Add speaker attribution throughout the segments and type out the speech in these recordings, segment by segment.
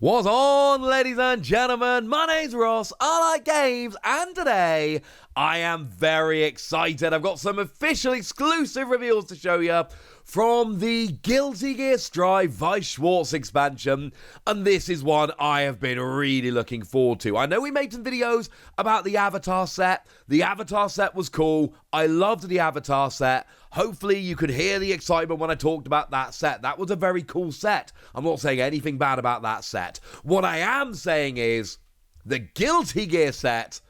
Speaker 1: What's on, ladies and gentlemen? My name's Ross, I like games, and today I am very excited. I've got some official exclusive reveals to show you from the Guilty Gear Strive Weiss Schwarz expansion, and this is one I have been really looking forward to. I know we made some videos about the Avatar set. The Avatar set was cool. I loved the Avatar set. Hopefully you could hear the excitement when I talked about that set. That was a very cool set. I'm not saying anything bad about that set. What I am saying is the Guilty Gear set.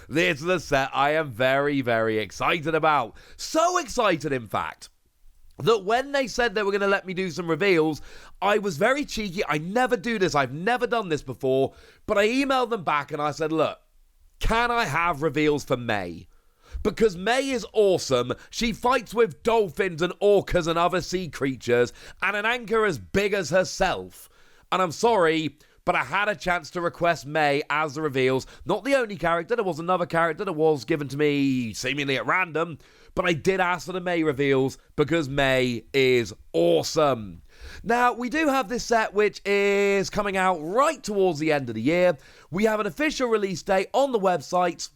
Speaker 1: This is a set I am very, very excited about. So excited, in fact, that when they said they were going to let me do some reveals, I was very cheeky. I never do this. I've never done this before. But I emailed them back and I said, look, can I have reveals for May? Because May is awesome. She fights with dolphins and orcas and other sea creatures and an anchor as big as herself. And I'm sorry, but I had a chance to request May as the reveals. Not the only character. There was another character that was given to me seemingly at random. But I did ask for the May reveals because May is awesome. Now, we do have this set which is coming out right towards the end of the year. We have an official release date on the website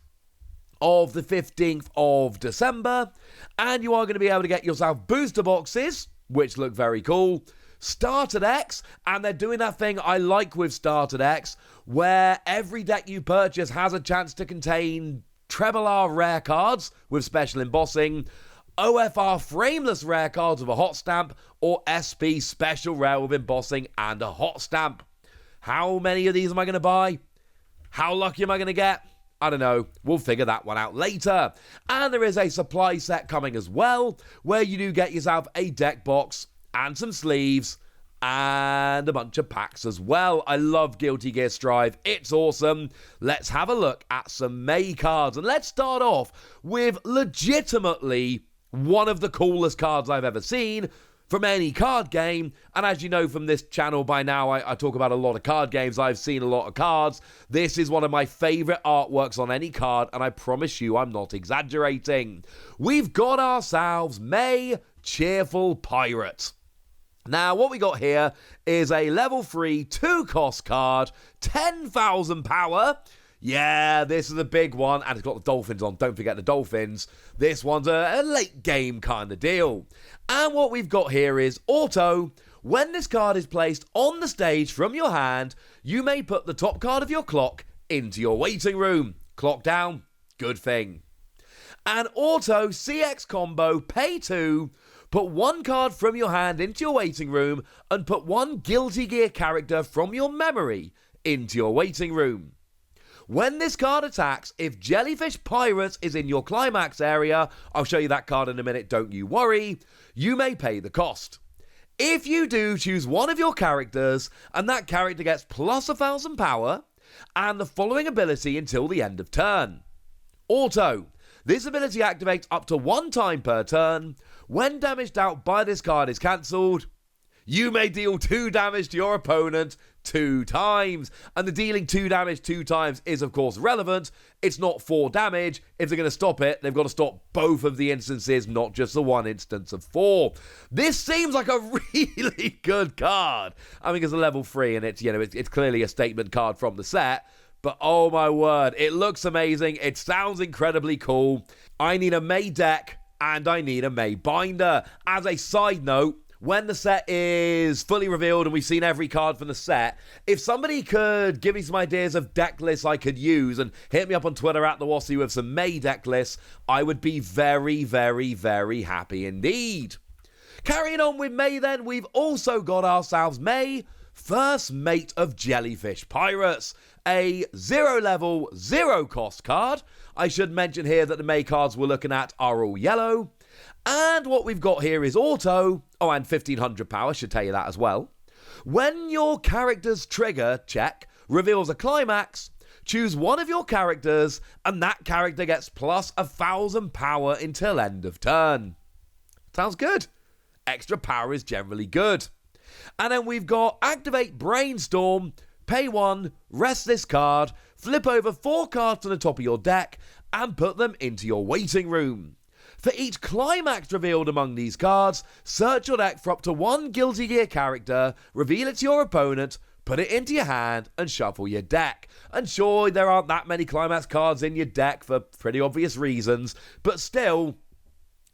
Speaker 1: of the 15th of December. And you are going to be able to get yourself booster boxes, which look very cool. Starter decks, and they're doing that thing I like with starter decks, where every deck you purchase has a chance to contain Treble R rare cards with special embossing, OFR frameless rare cards with a hot stamp, or SP special rare with embossing and a hot stamp. How many of these am I going to buy? How lucky am I going to get? I don't know. We'll figure that one out later. And there is a supply set coming as well, where you do get yourself a deck box and some sleeves, and a bunch of packs as well. I love Guilty Gear Strive. It's awesome. Let's have a look at some May cards. And let's start off with legitimately one of the coolest cards I've ever seen from any card game. And as you know from this channel by now, I talk about a lot of card games. I've seen a lot of cards. This is one of my favorite artworks on any card, and I promise you I'm not exaggerating. We've got ourselves May Cheerful Pirate. Now, what we got here is a level 3 2-cost card, 10,000 power. Yeah, this is a big one, and it's got the dolphins on. Don't forget the dolphins. This one's a late game kind of deal. And what we've got here is auto. When this card is placed on the stage from your hand, you may put the top card of your clock into your waiting room. Clock down, good thing. And auto CX combo, pay 2. Put one card from your hand into your waiting room and put one Guilty Gear character from your memory into your waiting room. When this card attacks, if Jellyfish Pirates is in your climax area, I'll show you that card in a minute, don't you worry, you may pay the cost. If you do, choose one of your characters and that character gets plus 1,000 power and the following ability until the end of turn. Auto. This ability activates up to 1 time per turn. When damaged out by this card is cancelled, you may deal 2 damage to your opponent 2 times. And the dealing 2 damage 2 times is, of course, relevant. It's not 4 damage. If they're going to stop it, they've got to stop both of the instances, not just the one instance of 4. This seems like a really good card. I mean, it's a level 3, and it's clearly a statement card from the set. But oh my word, it looks amazing. It sounds incredibly cool. I need a May deck and I need a May binder. As a side note, when the set is fully revealed and we've seen every card from the set, if somebody could give me some ideas of deck lists I could use and hit me up on Twitter at @TheWassy with some May deck lists, I would be very, very, very happy indeed. Carrying on with May then, we've also got ourselves May First Mate of Jellyfish Pirates, a 0 level, 0 cost card. I should mention here that the May cards we're looking at are all yellow. And what we've got here is auto. Oh, and 1,500 power, should tell you that as well. When your character's trigger check reveals a climax, choose one of your characters and that character gets plus 1,000 power until end of turn. Sounds good. Extra power is generally good. And then we've got activate Brainstorm, pay 1, rest this card, flip over 4 cards to the top of your deck and put them into your waiting room. For each climax revealed among these cards, search your deck for up to one Guilty Gear character, reveal it to your opponent, put it into your hand, and shuffle your deck. And sure, there aren't that many climax cards in your deck for pretty obvious reasons, but still,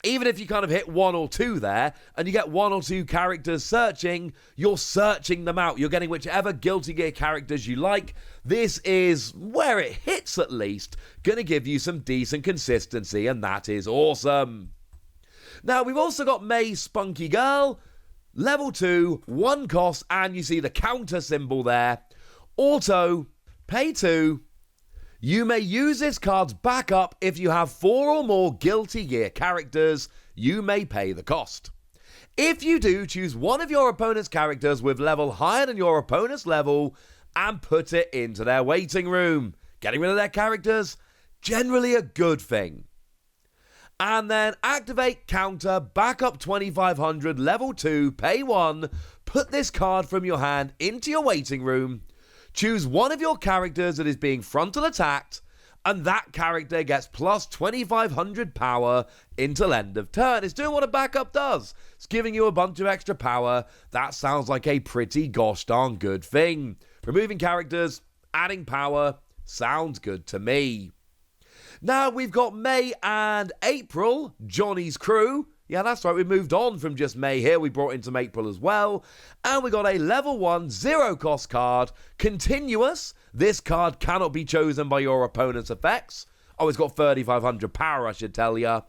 Speaker 1: even if you kind of hit one or two there, and you get one or two characters searching, you're searching them out. You're getting whichever Guilty Gear characters you like. This is, where it hits at least, going to give you some decent consistency, and that is awesome. Now, we've also got May's Spunky Girl, level 2, 1 cost, and you see the counter symbol there. Auto, pay 2. You may use this card's backup if you have 4 or more Guilty Gear characters. You may pay the cost. If you do, choose one of your opponent's characters with level higher than your opponent's level and put it into their waiting room. Getting rid of their characters, generally a good thing. And then activate counter, backup 2500, level 2, pay 1, put this card from your hand into your waiting room. Choose one of your characters that is being frontal attacked, and that character gets plus 2500 power until end of turn. It's doing what a backup does. It's giving you a bunch of extra power. That sounds like a pretty gosh darn good thing. Removing characters, adding power, sounds good to me. Now we've got May and April, Johnny's crew. Yeah, that's right, we moved on from just May here. We brought in some April as well. And we got a level 1, 0 cost card, Continuous. This card cannot be chosen by your opponent's effects. Oh, it's got 3500 power, I should tell ya.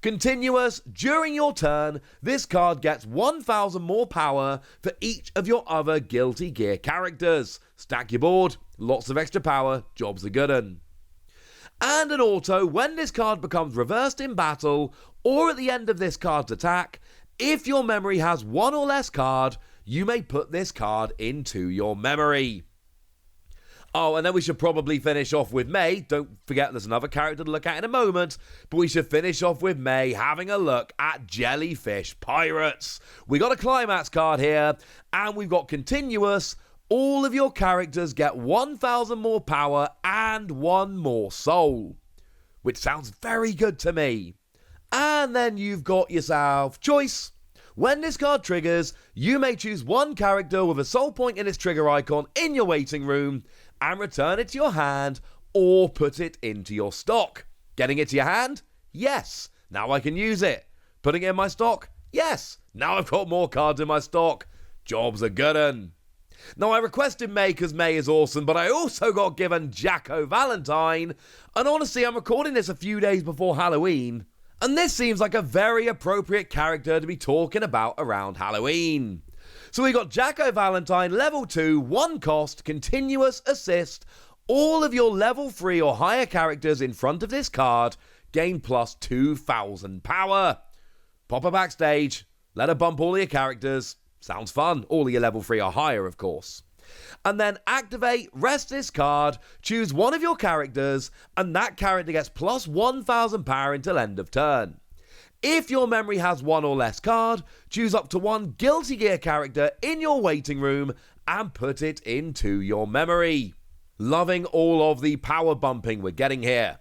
Speaker 1: Continuous, during your turn, this card gets 1000 more power for each of your other Guilty Gear characters. Stack your board, lots of extra power, job's a good un. And an auto, when this card becomes reversed in battle, or at the end of this card's attack, if your memory has one or less card, you may put this card into your memory. Oh, and then we should probably finish off with May. Don't forget there's another character to look at in a moment, but we should finish off with May having a look at Jellyfish Pirates. We got a climax card here, and we've got Continuous. All of your characters get 1000 more power and 1 more soul, which sounds very good to me. And then you've got yourself Choice. When this card triggers, you may choose one character with a soul point in its trigger icon in your waiting room and return it to your hand or put it into your stock. Getting it to your hand? Yes. Now I can use it. Putting it in my stock? Yes. Now I've got more cards in my stock. Job's a good un. Now, I requested May because May is awesome, but I also got given Jacko Valentine, and honestly, I'm recording this a few days before Halloween, and this seems like a very appropriate character to be talking about around Halloween. So we got Jacko Valentine, level 2, 1 cost, Continuous assist. All of your level 3 or higher characters in front of this card gain plus 2000 power. Pop her backstage, let her bump all your characters. Sounds fun. All of your level 3 or higher, of course. And then activate, rest this card, choose one of your characters, and that character gets plus 1000 power until end of turn. If your memory has one or less card, choose up to one Guilty Gear character in your waiting room and put it into your memory. Loving all of the power bumping we're getting here.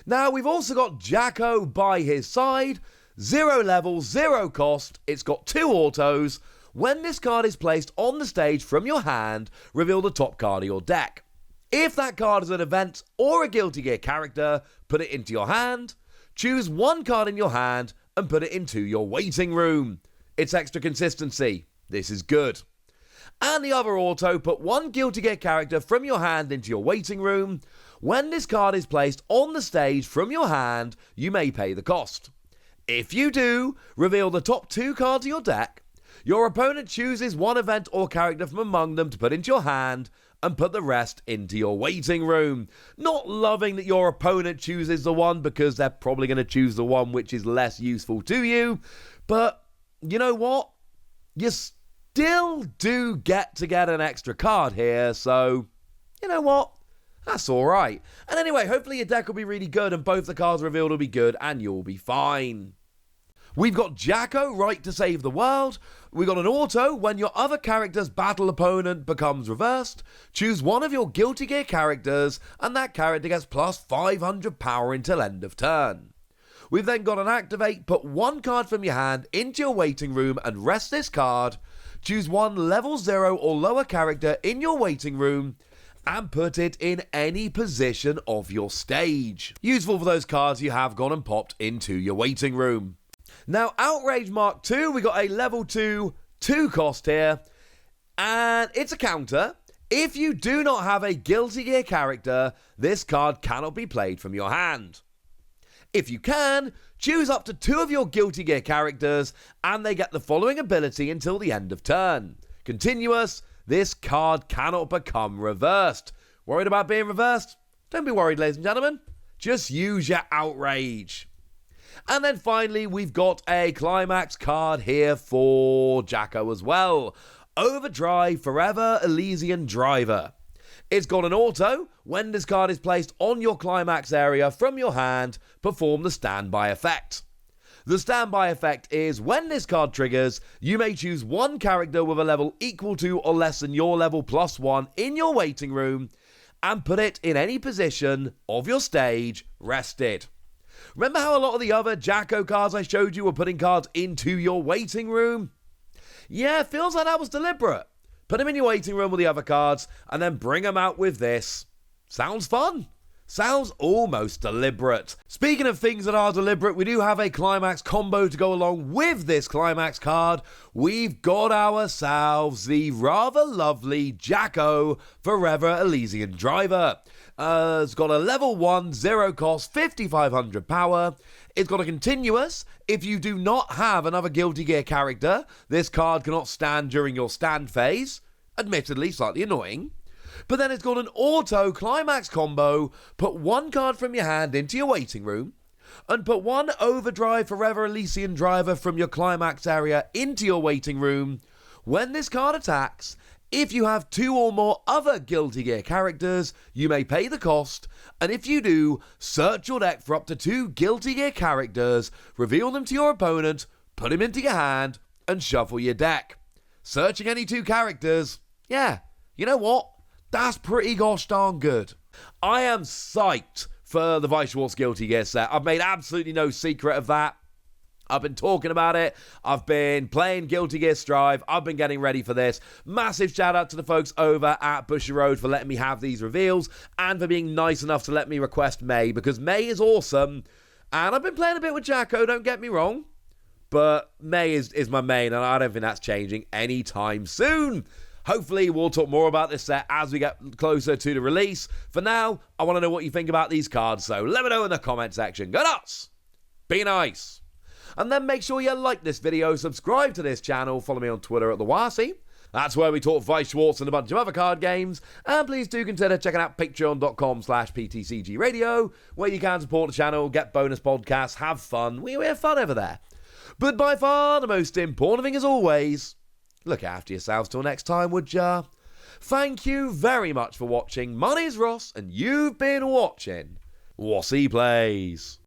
Speaker 1: Now, we've also got Jacko by his side. 0 level, 0 cost. It's got 2 autos. When this card is placed on the stage from your hand, reveal the top card of your deck. If that card is an event or a Guilty Gear character, put it into your hand. Choose one card in your hand and put it into your waiting room. It's extra consistency. This is good. And the other auto, put one Guilty Gear character from your hand into your waiting room. When this card is placed on the stage from your hand, you may pay the cost. If you do, reveal the top 2 cards of your deck. Your opponent chooses one event or character from among them to put into your hand and put the rest into your waiting room. Not loving that your opponent chooses the one because they're probably going to choose the one which is less useful to you. But you know what? You still do get to get an extra card here, so you know what? That's alright. And anyway, hopefully your deck will be really good and both the cards revealed will be good and you'll be fine. We've got Jacko, right to save the world. We've got an auto, when your other character's battle opponent becomes reversed, choose one of your Guilty Gear characters and that character gets plus 500 power until end of turn. We've then got an activate, put one card from your hand into your waiting room and rest this card. Choose one level 0 or lower character in your waiting room and put it in any position of your stage. Useful for those cards you have gone and popped into your waiting room. Now, Outrage Mark II, we got a level 2 cost here, and it's a counter. If you do not have a Guilty Gear character, this card cannot be played from your hand. If you can, choose up to 2 of your Guilty Gear characters, and they get the following ability until the end of turn. Continuous. This card cannot become reversed. Worried about being reversed? Don't be worried, ladies and gentlemen. Just use your Outrage. And then finally, we've got a climax card here for Jacko as well. Overdrive Forever Elysian Driver. It's got an auto. When this card is placed on your climax area from your hand, perform the standby effect. The standby effect is when this card triggers, you may choose one character with a level equal to or less than your level +1 in your waiting room and put it in any position of your stage rested. Remember how a lot of the other Jacko cards I showed you were putting cards into your waiting room? Yeah, it feels like that was deliberate. Put them in your waiting room with the other cards and then bring them out with this. Sounds fun. Sounds almost deliberate. Speaking of things that are deliberate, we do have a climax combo to go along with this climax card. We've got ourselves the rather lovely Jacko Forever Elysian Driver. It's got a level 1, 0 cost, 5500 power. It's got a continuous. If you do not have another Guilty Gear character, this card cannot stand during your stand phase. Admittedly, slightly annoying. But then it's got an auto climax combo. Put one card from your hand into your waiting room and put one Overdrive Forever Elysian Driver from your climax area into your waiting room. When this card attacks, if you have 2 or more other Guilty Gear characters, you may pay the cost, and if you do, search your deck for up to 2 Guilty Gear characters, reveal them to your opponent, put them into your hand, and shuffle your deck. Searching any 2 characters, yeah, you know what? That's pretty gosh darn good. I am psyched for the Weiss Schwarz Guilty Gear set. I've made absolutely no secret of that. I've been talking about it. I've been playing Guilty Gear Strive. I've been getting ready for this. Massive shout out to the folks over at Bushy Road for letting me have these reveals and for being nice enough to let me request May, because May is awesome. And I've been playing a bit with Jacko, don't get me wrong. But May is my main, and I don't think that's changing anytime soon. Hopefully, we'll talk more about this set as we get closer to the release. For now, I want to know what you think about these cards, so let me know in the comment section. Go nuts! Be nice! And then make sure you like this video, subscribe to this channel, follow me on Twitter at TheWarsy. That's where we talk Weiss Schwarz and a bunch of other card games. And please do consider checking out patreon.com/PTCGradio, where you can support the channel, get bonus podcasts, have fun. We have fun over there. But by far, the most important thing as always, look after yourselves till next time, would ya? Thank you very much for watching. My name's Ross, and you've been watching Wassy Plays.